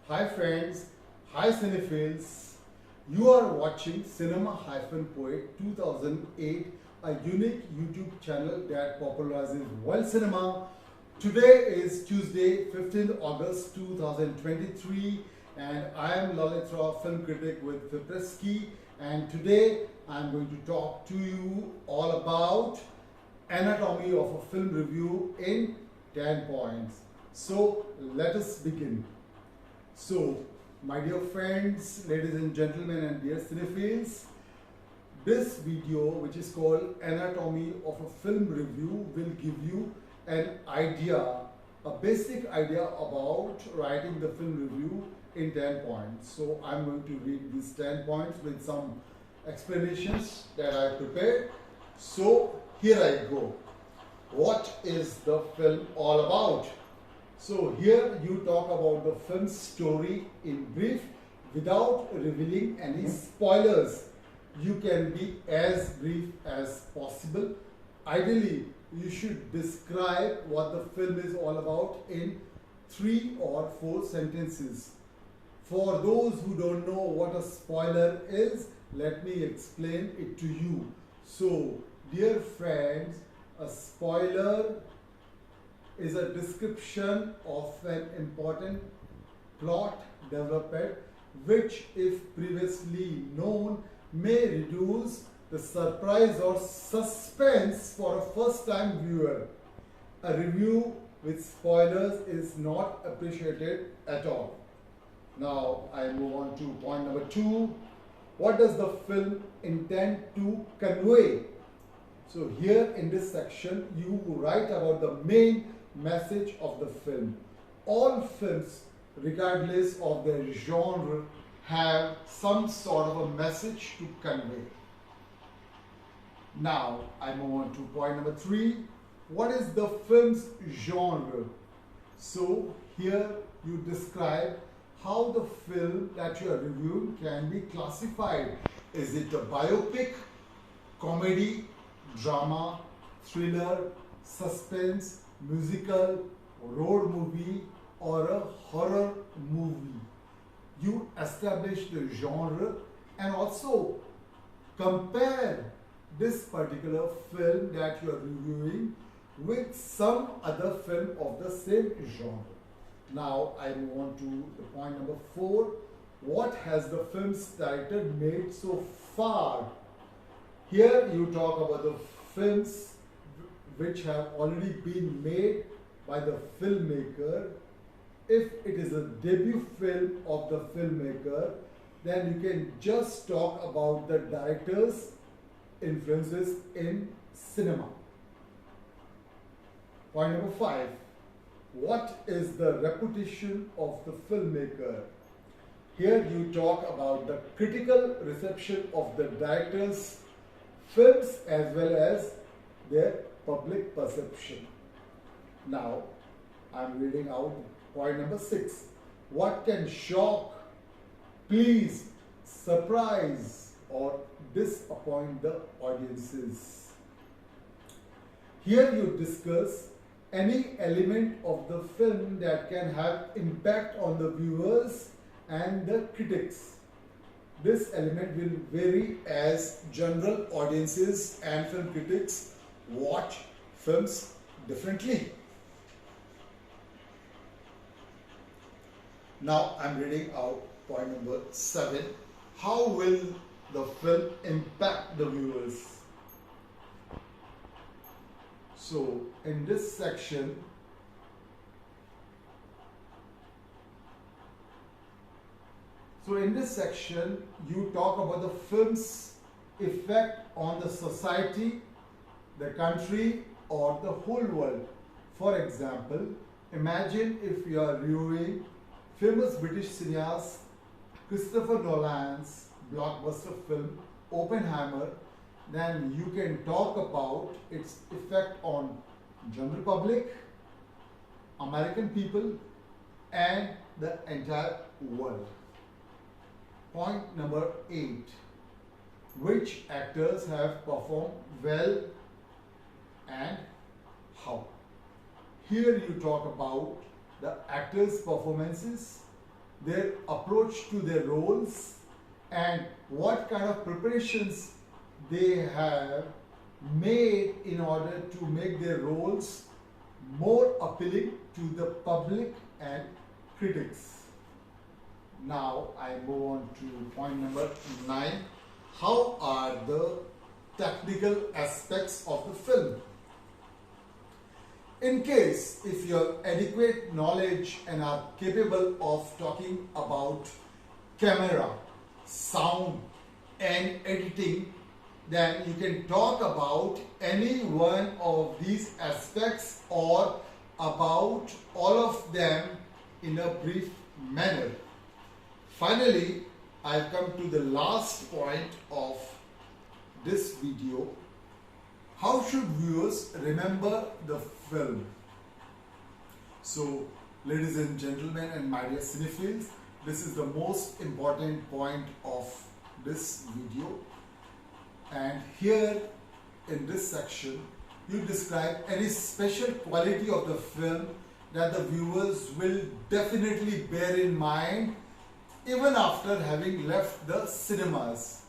Hi friends, hi cinephiles. You are watching Cinema-Poet 2008, a unique YouTube channel that popularizes world cinema. Today is Tuesday, 15th August 2023, and I am Lalit Rao, film critic with FIPRESCI, and today I am going to talk to you all about anatomy of a film review in 10 points. So let us begin. So, my dear friends, ladies and gentlemen, and dear cinephiles, this video, which is called Anatomy of a Film Review, will give you an idea, a basic idea about writing the film review in 10 points. So, I'm going to read these 10 points with some explanations that I prepared. So, here I go. What is the film all about? So here you talk about the film's story in brief without revealing any spoilers. You can be as brief as possible. Ideally, you should describe what the film is all about in 3 or 4 sentences. For those who don't know what a spoiler is, let me explain it to you. So, dear friends, a spoiler is a description of an important plot development which, if previously known, may reduce the surprise or suspense for a first-time viewer. A review with spoilers is not appreciated at all. Now I move on to point number 2. What does the film intend to convey? So here in this section you write about the main message of the film. All films, regardless of their genre, have some sort of a message to convey. Now I move on to point number 3. What is the film's genre? So here you describe how the film that you are reviewing can be classified. Is it a biopic, comedy, drama, thriller, suspense, musical, road movie, or a horror movie? You establish the genre and also compare this particular film that you are reviewing with some other film of the same genre. Now I move on to the point number 4. What has the film's director made so far? Here you talk about the films which have already been made by the filmmaker. If it is a debut film of the filmmaker, then you can just talk about the director's influences in cinema. Point number 5. What is the reputation of the filmmaker? Here you talk about the critical reception of the director's films as well as their public perception. Now I'm reading out point number 6. What can shock, please, surprise, or disappoint the audiences? Here you discuss any element of the film that can have impact on the viewers and the critics. This element will vary as general audiences and film critics watch films differently. Now I'm reading out point number 7. How will the film impact the viewers? So in this section, you talk about the film's effect on the society, the country, or the whole world. For example, imagine if you are reviewing famous British cineast Christopher Nolan's blockbuster film Oppenheimer, then you can talk about its effect on general public, American people, and the entire world. Point number 8. Which actors have performed well and how? Here you talk about the actors' performances their approach to their roles, and what kind of preparations they have made in order to make their roles more appealing to the public and critics. Now I move on to point number 9. How are the technical aspects of the film? In case if you have adequate knowledge and are capable of talking about camera, sound and editing, then you can talk about any one of these aspects or about all of them in a brief manner. Finally, I have come to the last point of this video. How should viewers remember the film? So, ladies and gentlemen and my dear cinephiles, this is the most important point of this video. And here in this section, you describe any special quality of the film that the viewers will definitely bear in mind even after having left the cinemas.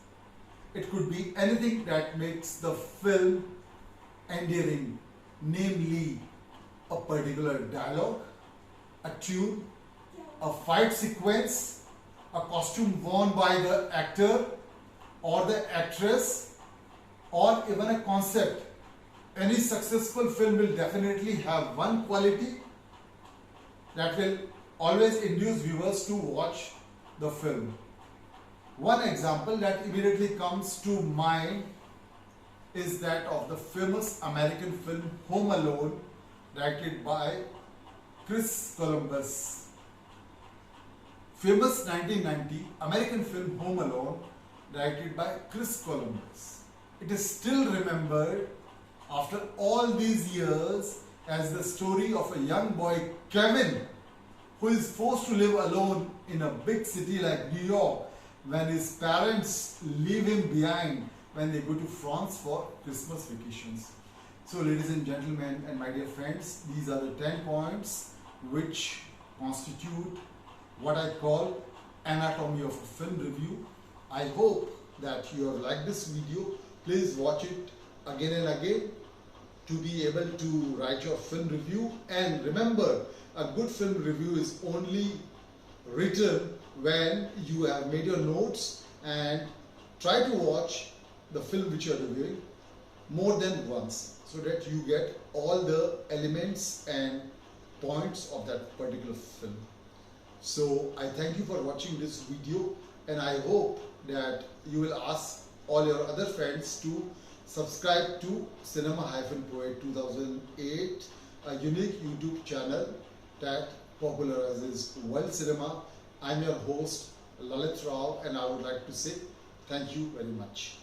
It could be anything that makes the film endearing, namely a particular dialogue, a tune, a fight sequence, a costume worn by the actor or the actress, or even a concept. Any successful film will definitely have one quality that will always induce viewers to watch the film. One example that immediately comes to mind is that of the famous American film Home Alone, directed by Chris Columbus. Famous 1990 American film Home Alone, directed by Chris Columbus. It is still remembered after all these years as the story of a young boy, Kevin, who is forced to live alone in a big city like New York when his parents leave him behind when they go to France for Christmas vacations. So ladies and gentlemen and my dear friends, these are the 10 points which constitute what I call anatomy of a film review. I hope that you have liked this video. Please watch it again and again to be able to write your film review. And remember, a good film review is only written when you have made your notes, and try to watch the film which you are reviewing more than once so that you get all the elements and points of that particular film. So I thank you for watching this video, and I hope that you will ask all your other friends to subscribe to Cinema-Poet 2008, a unique YouTube channel that popularizes world cinema. I'm your host Lalit Rao, and I would like to say thank you very much.